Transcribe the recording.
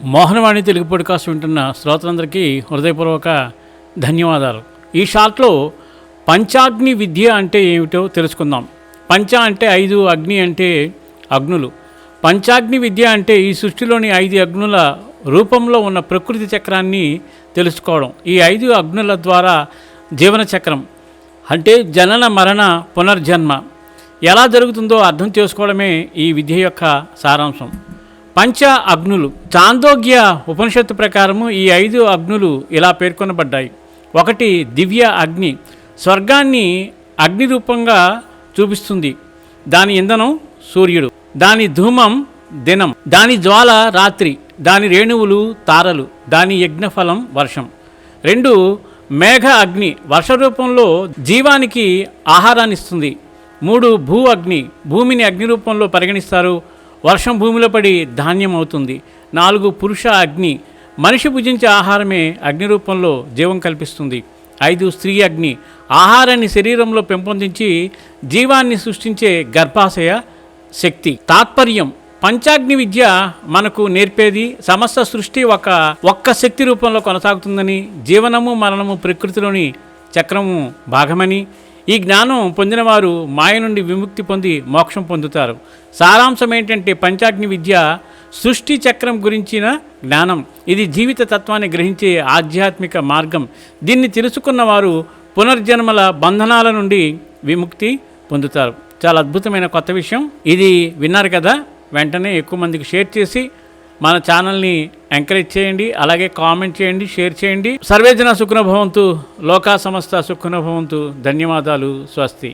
Mohanavani Telugu podcast వింటున్న శ్రోతలందరికీ హృదయపూర్వక ధన్యవాదాలు. ఈ షాట్లో పంచాగ్ని విద్య అంటే ఏమిటో తెలుసుకుందాం. పంచ అంటే 5, అగ్ని అంటే అగ్నులు. పంచాగ్ని విద్య అంటే ఈ సృష్టిలోని 5 అగ్నుల రూపంలో ఉన్న ప్రకృతి చక్రాన్ని తెలుసుకోవడం. ఈ 5 అగ్నుల ద్వారా జీవన చక్రం అంటే జనన మరణ పునర్జన్మ ఎలా జరుగుతుందో అర్థం చేసుకోవడమే ఈ విద్య యొక్క సారాంశం. పంచ అగ్నులు. చాందోగ్య ఉపనిషత్తు ప్రకారము ఈ 5 అగ్నులు ఇలా పేర్కొనబడ్డాయి. 1 దివ్య అగ్ని, స్వర్గాన్ని అగ్ని రూపంగా చూపిస్తుంది. దాని ఇంధనం సూర్యుడు, దాని ధూమం దినం, దాని జ్వాల రాత్రి, దాని రేణువులు తారలు, దాని యజ్ఞఫలం వర్షం. 2 మేఘ అగ్ని, వర్ష రూపంలో జీవానికి ఆహారాన్ని ఇస్తుంది. 3 భూ అగ్ని, భూమిని అగ్ని రూపంలో పరిగణిస్తారు. వర్షం భూమిలో పడి ధాన్యం అవుతుంది. 4 పురుష అగ్ని, మనిషి భుజించే ఆహారమే అగ్ని రూపంలో జీవం కల్పిస్తుంది. 5 స్త్రీ అగ్ని, ఆహారాన్ని శరీరంలో పెంపొందించి జీవాన్ని సృష్టించే గర్భాశయ శక్తి. తాత్పర్యం: పంచాగ్ని విద్య మనకు నేర్పేది సమస్త సృష్టి ఒక్క శక్తి రూపంలో కొనసాగుతుందని, జీవనము మరణము ప్రకృతిలోని చక్రము భాగమని, ఈ జ్ఞానం పొందిన వారు మాయ నుండి విముక్తి పొంది మోక్షం పొందుతారు. సారాంశం ఏంటంటే పంచాగ్ని విద్య సృష్టి చక్రం గురించిన జ్ఞానం. ఇది జీవిత తత్వాన్ని గ్రహించే ఆధ్యాత్మిక మార్గం. దీన్ని తెలుసుకున్న వారు పునర్జన్మల బంధనాల నుండి విముక్తి పొందుతారు. చాలా అద్భుతమైన కొత్త విషయం ఇది. విన్నారు కదా, వెంటనే ఎక్కువ మందికి షేర్ చేసి మన ఛానల్ని ఎంకరేజ్ చేయండి. అలాగే కామెంట్ చేయండి, షేర్ చేయండి. సర్వేజన సుఖినో భవంతు, లోకా సమస్త సుఖినో భవంతు. ధన్యవాదాలు. స్వస్తి.